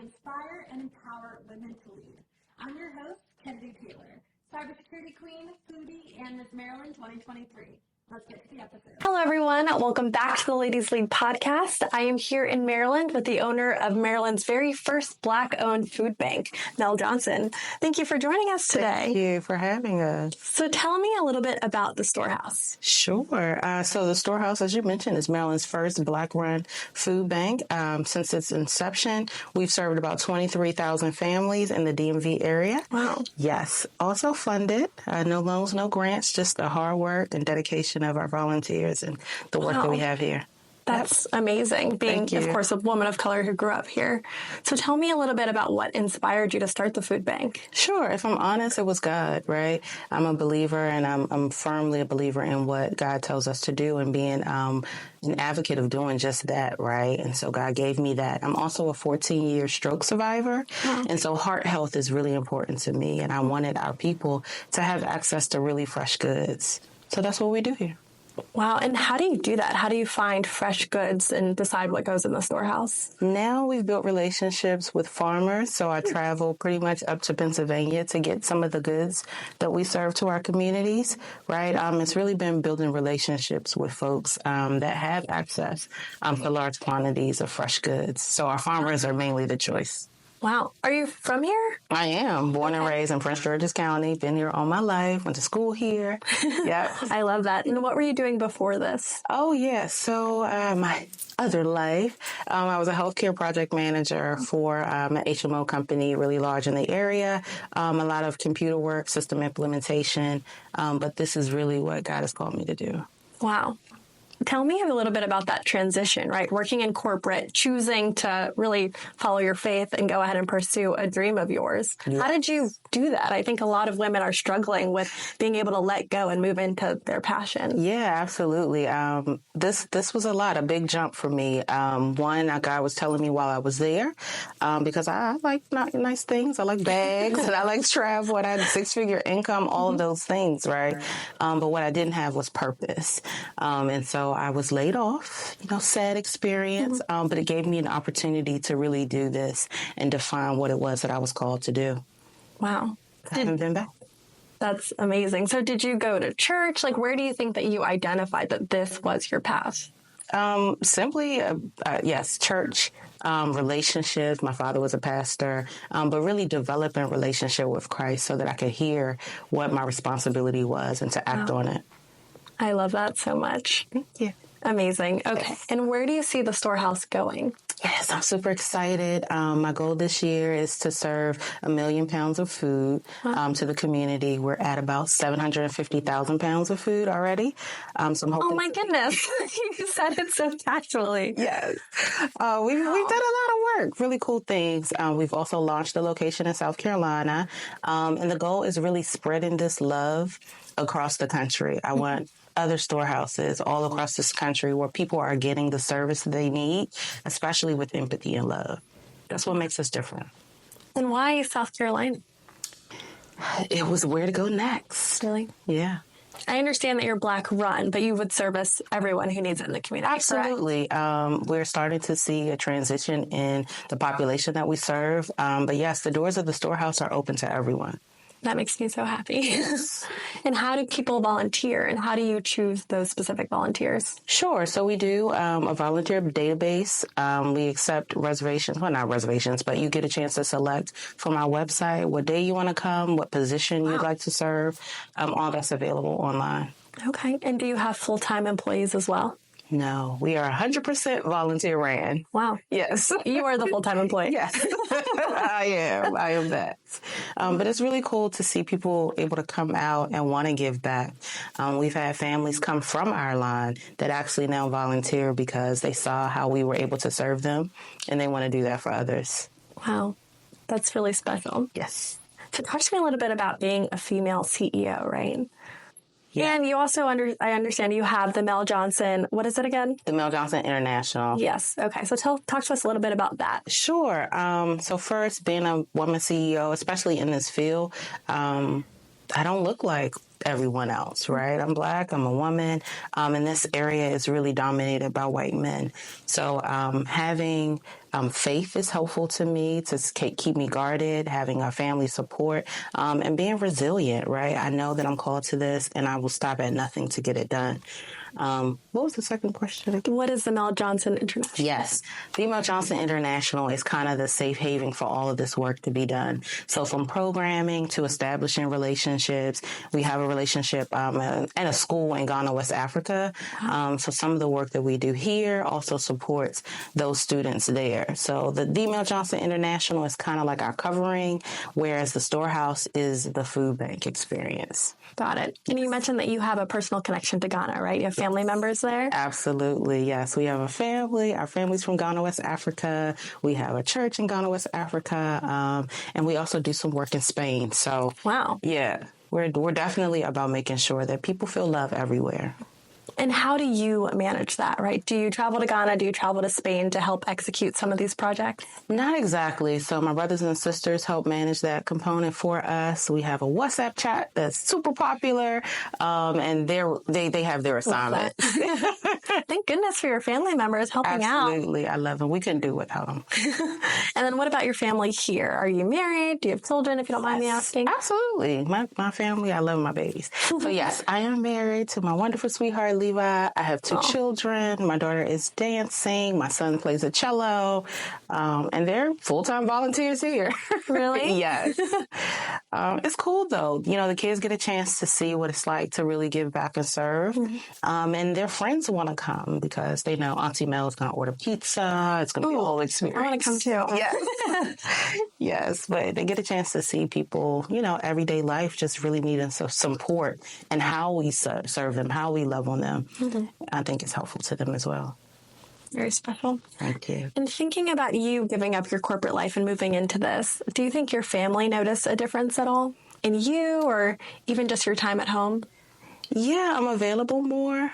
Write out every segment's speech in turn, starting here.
inspire and empower women to lead. I'm your host, Kennedy Taylor, cybersecurity queen, foodie, and Miss Maryland 2023. Let's get to the episode. Hello, everyone. Welcome back to the Ladies Lead podcast. I am here in Maryland with the owner of Maryland's very first Black-owned food bank, Mel Johnson. Thank you for joining us today. Thank you for having us. So tell me a little bit about the StoreHouse. Sure. So the StoreHouse, as you mentioned, is Maryland's first Black-run food bank. Since its inception, we've served about 23,000 families in the DMV area. Wow. Yes. Also funded. No loans, no grants, just the hard work and dedication of our volunteers and the work that we have here. That's amazing, being, of course, a woman of color who grew up here. So tell me a little bit about what inspired you to start the food bank. Sure. If I'm honest, it was God, right? I'm a believer, and I'm firmly a believer in what God tells us to do and being an advocate of doing just that, right? And so God gave me that. I'm also a 14-year stroke survivor, and so heart health is really important to me, and I wanted our people to have access to really fresh goods. So that's what we do here. Wow. And how do you do that? How do you find fresh goods and decide what goes in the StoreHouse? Now we've built relationships with farmers. So I travel pretty much up to Pennsylvania to get some of the goods that we serve to our communities, right? It's really been building relationships with folks that have access to large quantities of fresh goods. So our farmers are mainly the choice. Wow. Are you from here? I am. Born and raised in Prince George's County. Been here all my life. Went to school here. Yeah. I love that. And what were you doing before this? Oh, yeah. So my other life, I was a healthcare project manager for an HMO company, really large in the area. A lot of computer work, system implementation. But this is really what God has called me to do. Wow. Tell me a little bit about that transition, right? Working in corporate, choosing to really follow your faith and go ahead and pursue a dream of yours. Yes. How did you do that? I think a lot of women are struggling with being able to let go and move into their passion. Yeah, absolutely. This was a big jump for me. One, God was telling me while I was there, because I like nice things. I like bags and I like travel and I had a 6-figure income, all of those things, right? But what I didn't have was purpose. And so I was laid off, sad experience, but it gave me an opportunity to really do this and define what it was that I was called to do. Wow. I haven't been back. That's amazing. So did you go to church? Like, where do you think that you identified that this was your path? Simply, yes, church, relationships. My father was a pastor, but really developing a relationship with Christ so that I could hear what my responsibility was and to act on it. I love that so much. Thank you. Amazing. Okay. Yes. And where do you see the StoreHouse going? Yes, I'm super excited. My goal this year is to serve 1 million pounds of food to the community. We're at about 750,000 pounds of food already. So I'm hoping. Oh my goodness! You said it so casually. Yes, we've done a lot of work. Really cool things. We've also launched a location in South Carolina, and the goal is really spreading this love across the country. I want other storehouses all across this country where people are getting the service they need, especially with empathy and love. That's what makes us different. And why South Carolina? It was where to go next. Really? Yeah. I understand that you're Black run, but you would service everyone who needs it in the community. Absolutely. We're starting to see a transition in the population that we serve. But yes, the doors of the StoreHouse are open to everyone. That makes me so happy. And how do people volunteer, and how do you choose those specific volunteers? Sure. So we do a volunteer database. We accept reservations. Well, not reservations, but you get a chance to select from our website what day you want to come, what position you'd like to serve. All that's available online. Okay. And do you have full-time employees as well? No, we are 100% volunteer ran. Wow. Yes. You are the full-time employee. Yes. I am that. But it's really cool to see people able to come out and want to give back. We've had families come from our line that actually now volunteer because they saw how we were able to serve them, and they want to do that for others. Wow. That's really special. Yes. So talk to me a little bit about being a female CEO, right? Yeah. And you also, I understand you have the Mel Johnson, what is it again? The Mel Johnson International. Yes. Okay. So talk to us a little bit about that. Sure. So first, being a woman CEO, especially in this field, I don't look like everyone else, right? I'm Black, I'm a woman, and this area is really dominated by white men. So having Faith is helpful to me to keep me guarded, having a family support, and being resilient, right? I know that I'm called to this and I will stop at nothing to get it done. What was the second question again? What is the Mel Johnson International? Yes. The Mel Johnson International is kind of the safe haven for all of this work to be done. So from programming to establishing relationships, we have a relationship and a school in Ghana, West Africa. So some of the work that we do here also supports those students there. So the Mel Johnson International is kind of like our covering, whereas the StoreHouse is the food bank experience. Got it. And you mentioned that you have a personal connection to Ghana, right? You have family members there? Absolutely, yes. We have a family. Our family's from Ghana, West Africa. We have a church in Ghana, West Africa. And we also do some work in Spain. So, wow. Yeah, we're definitely about making sure that people feel love everywhere. And how do you manage that, right? Do you travel to Ghana? Do you travel to Spain to help execute some of these projects? Not exactly. So my brothers and sisters help manage that component for us. We have a WhatsApp chat that's super popular, and they have their assignment. Thank goodness for your family members helping out. Absolutely. I love them. We couldn't do without them. And then what about your family here? Are you married? Do you have children, if you don't mind me asking? Absolutely. My family, I love my babies. So yes, I am married to my wonderful sweetheart, Levi. I have 2 children. My daughter is dancing. My son plays a cello. And they're full-time volunteers here. Really? Yes. It's cool, though. You know, the kids get a chance to see what it's like to really give back and serve. Mm-hmm. And their friends want to come because they know Auntie Mel is going to order pizza. It's going to be a whole experience. I want to come, too. Yes. Yes, but they get a chance to see people, you know, everyday life just really needing some support and how we serve them, how we love on them. Mm-hmm. I think it's helpful to them as well. Very special. Thank you. And thinking about you giving up your corporate life and moving into this, do you think your family noticed a difference at all in you or even just your time at home? Yeah, I'm available more.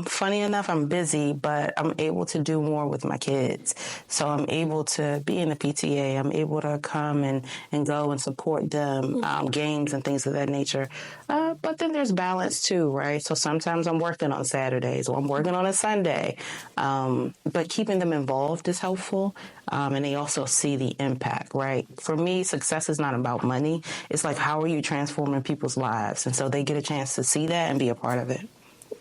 Funny enough, I'm busy, but I'm able to do more with my kids. So I'm able to be in the PTA. I'm able to come and go and support them, games and things of that nature. But then there's balance too, right? So sometimes I'm working on Saturdays or I'm working on a Sunday. But keeping them involved is helpful. And they also see the impact, right? For me, success is not about money. It's like, how are you transforming people's lives? And so they get a chance to see that and be a part of it.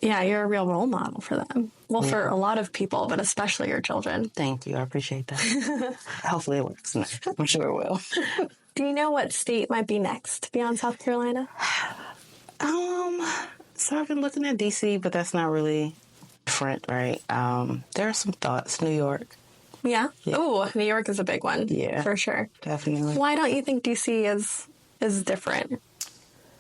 Yeah, you're a real role model for them. Well, for a lot of people, but especially your children. Thank you. I appreciate that. Hopefully it works. I'm sure it will. Do you know what state might be next beyond South Carolina? So I've been looking at D.C., but that's not really different, right? There are some thoughts. New York. Yeah? Oh, New York is a big one. Yeah. For sure. Definitely. Why don't you think D.C. is different?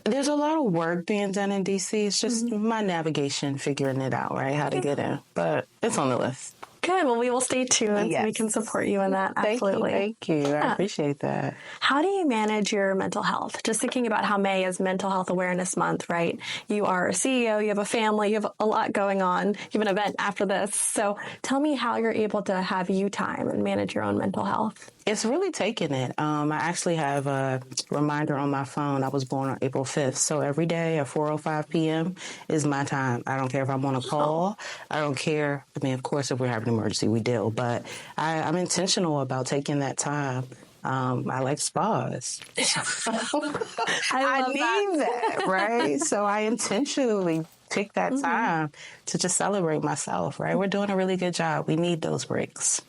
There's a lot of work being done in D.C. It's just my navigation, figuring it out, right? How to get in. But it's on the list. Good. Well, we will stay tuned so we can support you in that. Absolutely. Thank you. I appreciate that. How do you manage your mental health? Just thinking about how May is Mental Health Awareness Month, right? You are a CEO, you have a family, you have a lot going on. You have an event after this. So tell me how you're able to have you time and manage your own mental health. It's really taking it. I actually have a reminder on my phone. I was born on April 5th. So every day at 4:05 p.m. is my time. I don't care if I'm on a call. I don't care. I mean, of course, if we're having an emergency, we deal. But I'm intentional about taking that time. I like spas. I need that, right? So I intentionally pick that time to just celebrate myself, right? We're doing a really good job. We need those breaks.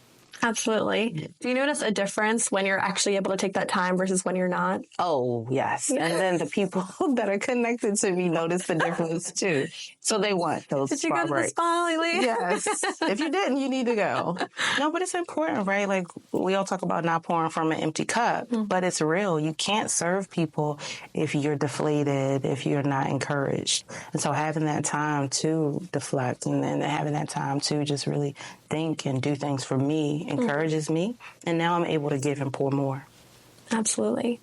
Absolutely. Do you notice a difference when you're actually able to take that time versus when you're not? Oh, yes. And then the people that are connected to me notice the difference too. So they want those Did you go to the spa lately? Yes. If you didn't, you need to go. No, but it's important, right? Like we all talk about not pouring from an empty cup, but it's real. You can't serve people if you're deflated, if you're not encouraged. And so having that time to deflect and then having that time to just really think and do things for me encourages me. And now I'm able to give and pour more. Absolutely.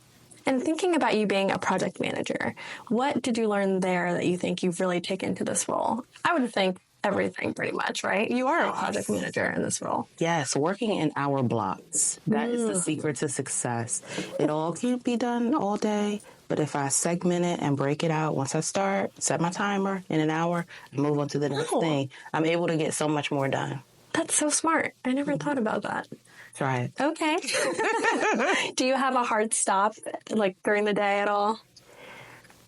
And thinking about you being a project manager, what did you learn there that you think you've really taken to this role? I would think everything pretty much, right? You are a project manager in this role. Yes, working in hour blocks. That is the secret to success. It all can't be done all day, but if I segment it and break it out, once I start, set my timer in an hour, move on to the next thing, I'm able to get so much more done. That's so smart. I never thought about that. Right. Okay. Do you have a hard stop, like, during the day at all?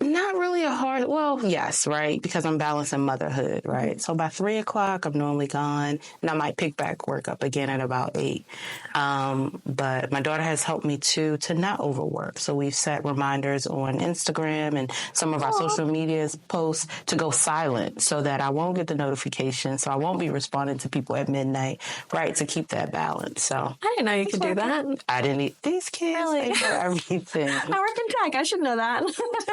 Not really a hard, well, yes, right, because I'm balancing motherhood, right? So by 3 o'clock, I'm normally gone, and I might pick back work up again at about 8. But my daughter has helped me to not overwork. So we've set reminders on Instagram and some of our social media posts to go silent so that I won't get the notification, so I won't be responding to people at midnight, right, to keep that balance. So I didn't know you could do that. I didn't eat these kids. Really? They know everything. I work in tech. I should know that.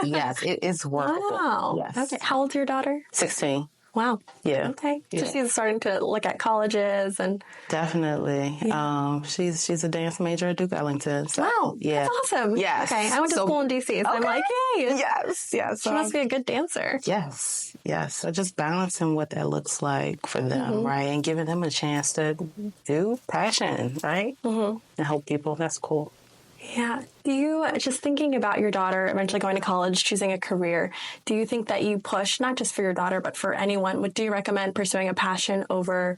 Yes, it's workable. Wow. Yes. Okay. How old's your daughter? 16. Wow. Yeah. Okay. Yeah. So she's starting to look at colleges and. Definitely. Yeah. She's a dance major at Duke Ellington. So, Wow. yeah. That's awesome. Yes. Okay. I went to school in DC, so I'm like, yay. Yes. Yes. She must be a good dancer. Yes. Yes. So just balancing what that looks like for them, right? And giving them a chance to do passion, right? And help people. That's cool. Yeah. Do you, just thinking about your daughter eventually going to college, choosing a career, do you think that you push, not just for your daughter, but for anyone, do you recommend pursuing a passion over,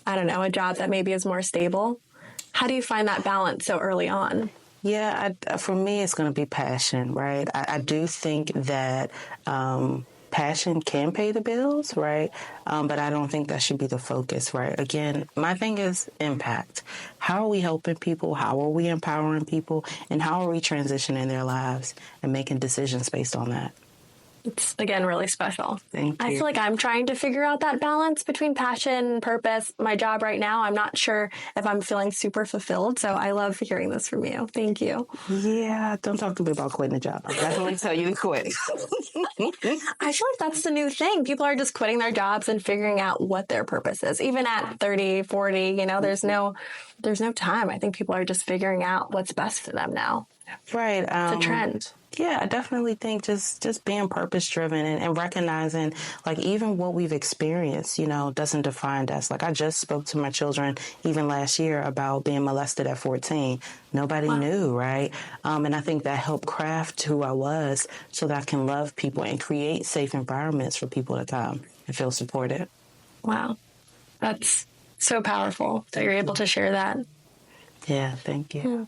I don't know, a job that maybe is more stable? How do you find that balance so early on? Yeah, for me, it's going to be passion, right? I do think that passion can pay the bills, right? But I don't think that should be the focus, right? Again, my thing is impact. How are we helping people? How are we empowering people? And how are we transitioning their lives and making decisions based on that? It's, again, really special. Thank I you. feel like I'm trying to figure out that balance between passion and purpose. My job right now, I'm not sure if I'm feeling super fulfilled. So I love hearing this from you. Thank you. Yeah, don't talk to me about quitting a job. I'll definitely tell you to quit. I feel like that's the new thing. People are just quitting their jobs and figuring out what their purpose is. Even at 30, 40, you know, there's no time. I think people are just figuring out what's best for them now. Right. It's a trend. Yeah, I definitely think just being purpose driven and recognizing, like, even what we've experienced, you know, doesn't define us. Like, I just spoke to my children even last year about being molested at 14. Nobody knew, right? And I think that helped craft who I was so that I can love people and create safe environments for people to come and feel supported. Wow. That's so powerful that you're able to share that. Yeah, thank you.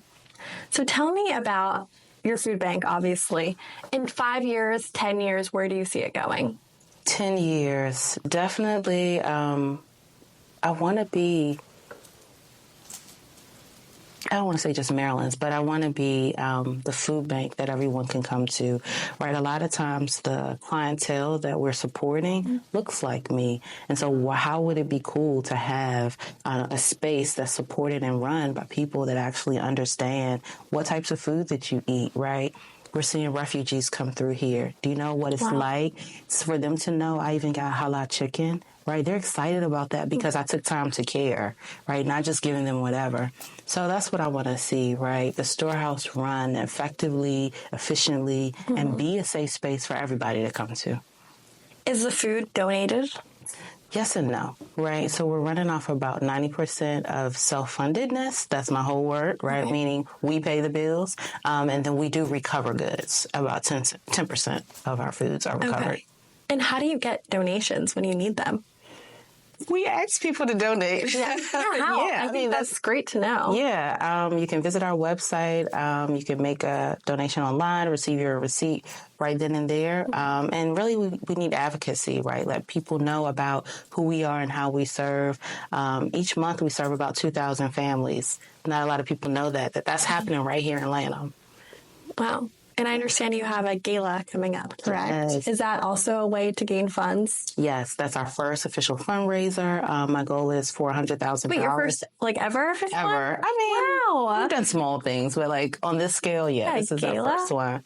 So tell me about your food bank, obviously. In 5 years, 10 years, where do you see it going? 10 years. Definitely, I want to be, I don't want to say just Maryland's, but I want to be the food bank that everyone can come to, right? A lot of times the clientele that we're supporting looks like me. And so how would it be cool to have a space that's supported and run by people that actually understand what types of food that you eat, right? We're seeing refugees come through here. Do you know what it's like? It's for them to know I even got halal chicken, right? They're excited about that because I took time to care, right? Not just giving them whatever. So that's what I want to see, right? The StoreHouse run effectively, efficiently, and be a safe space for everybody to come to. Is the food donated? Yes and no, right? So we're running off about 90% of self-fundedness. That's my whole work, right? Okay. Meaning we pay the bills, and then we do recover goods. About 10% of our foods are recovered. Okay. And how do you get donations when you need them? We ask people to donate. Yeah, how? Yeah, I think that's great to know. Yeah, you can visit our website. You can make a donation online, receive your receipt right then and there. And really, we need advocacy, right? Let people know about who we are and how we serve. Each month, we serve about 2,000 families. Not a lot of people know that's happening right here in Lanham. Wow. And I understand you have a gala coming up, correct? Yes. Is that also a way to gain funds? Yes, that's our first official fundraiser. My goal is $400,000. Wait, your first, ever? Official one? Ever. I mean, wow. I've done small things, but on this scale, this is gala? our first one.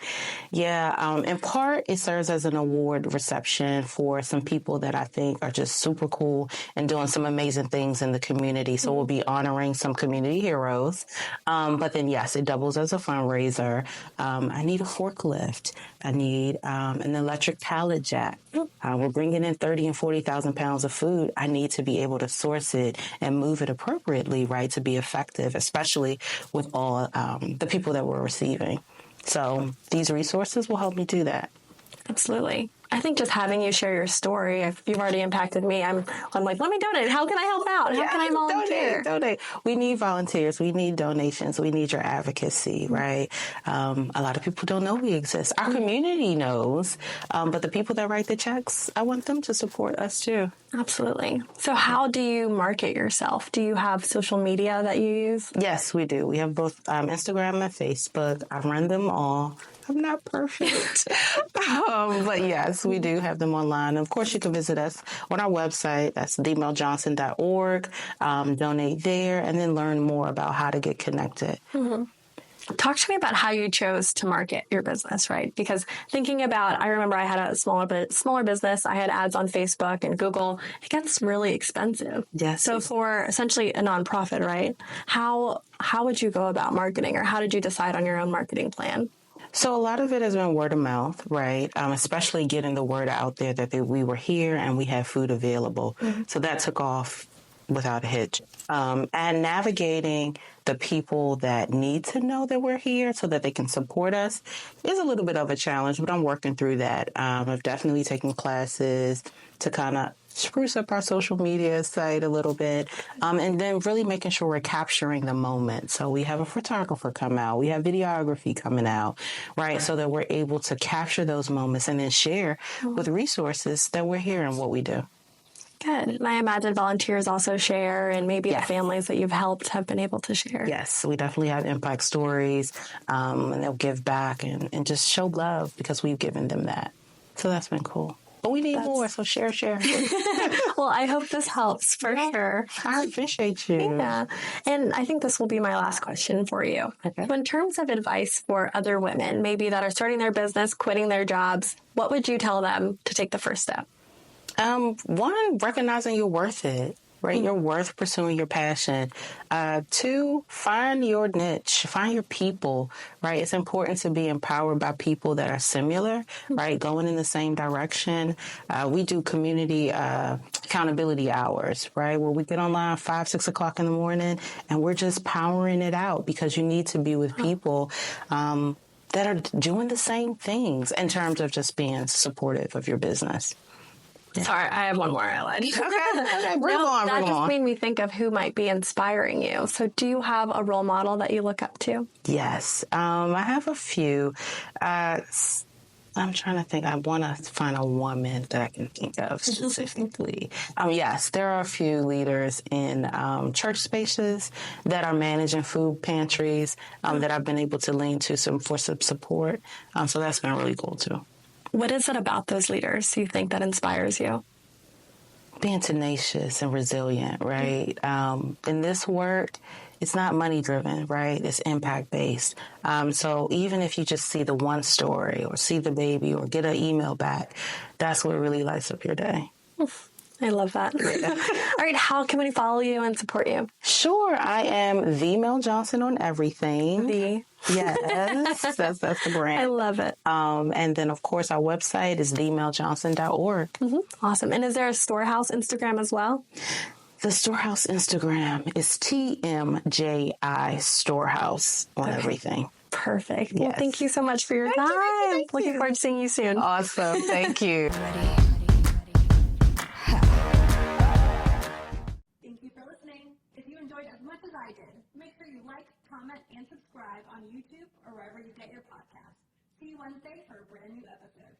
Yeah, in part, it serves as an award reception for some people that I think are just super cool and doing some amazing things in the community. So we'll be honoring some community heroes. But then, yes, it doubles as a fundraiser. I need a forklift. I need an electric pallet jack. We're bringing in 30 and 40,000 pounds of food. I need to be able to source it and move it appropriately, right, to be effective, especially with all the people that we're receiving. So these resources will help me do that. Absolutely. I think just having you share your story, if you've already impacted me, I'm like, let me donate. How can I help out? How can I volunteer? Donate. We need volunteers. We need donations. We need your advocacy, right? A lot of people don't know we exist. Our community knows, but the people that write the checks, I want them to support us too. Absolutely. So how do you market yourself? Do you have social media that you use? Yes, we do. We have both Instagram and Facebook. I run them all. I'm not perfect. But yes, we do have them online. Of course, you can visit us on our website. That's themeljohnson.org. Donate there and then learn more about how to get connected. Mm-hmm. Talk to me about how you chose to market your business, right? Because thinking about, I remember I had a smaller business. I had ads on Facebook and Google. It gets really expensive. Yes. So for essentially a nonprofit, right? How would you go about marketing, or how did you decide on your own marketing plan? So a lot of it has been word of mouth, right? Especially getting the word out there that we were here and we had food available. Mm-hmm. So that took off without a hitch. And navigating the people that need to know that we're here so that they can support us is a little bit of a challenge, but I'm working through that. I've definitely taken classes to kind of spruce up our social media site a little bit, and then really making sure we're capturing the moment. So we have a photographer come out, we have videography coming out, right? So that we're able to capture those moments and then share with resources that we're here and what we do. Good. And I imagine volunteers also share, and maybe Yes. the families that you've helped have been able to share. Yes, we definitely have impact stories, and they'll give back and just show love because we've given them that. So that's been cool. But we need more, so share. Well, I hope this helps for sure. I appreciate you. Yeah. And I think this will be my last question for you. Okay. So in terms of advice for other women, maybe that are starting their business, quitting their jobs, what would you tell them to take the first step? One, recognizing you're worth it, right? You're worth pursuing your passion. Two, find your niche, find your people, right? It's important to be empowered by people that are similar, right? Going in the same direction. We do community accountability hours, right? Where we get online 5, 6 o'clock in the morning and we're just powering it out because you need to be with people that are doing the same things in terms of just being supportive of your business. Yeah. Sorry, I have one more. I lied. Okay. Bring on. That just made me think of who might be inspiring you. So do you have a role model that you look up to? Yes. I have a few. I'm trying to think. I want to find a woman that I can think of specifically. Yes, there are a few leaders in church spaces that are managing food pantries that I've been able to lean to for some support. So that's been really cool, too. What is it about those leaders you think that inspires you? Being tenacious and resilient, right? In this work, it's not money driven, right? It's impact based. So even if you just see the one story or see the baby or get an email back, that's what really lights up your day. I love that. Yeah. All right. How can we follow you and support you? Sure. I am the Mel Johnson on everything. Yes, that's the brand. I love it. And then, of course, our website is themeljohnson.org. Mm-hmm. Awesome. And is there a StoreHouse Instagram as well? The StoreHouse Instagram is TMJI StoreHouse on everything. Perfect. Yes. Well, thank you so much for your time. Looking forward to seeing you soon. Awesome. Thank you. Thank you for listening. If you enjoyed as much as I did, make sure you like, comment, and subscribe on YouTube or wherever you get your podcasts. See you Wednesday for a brand new episode.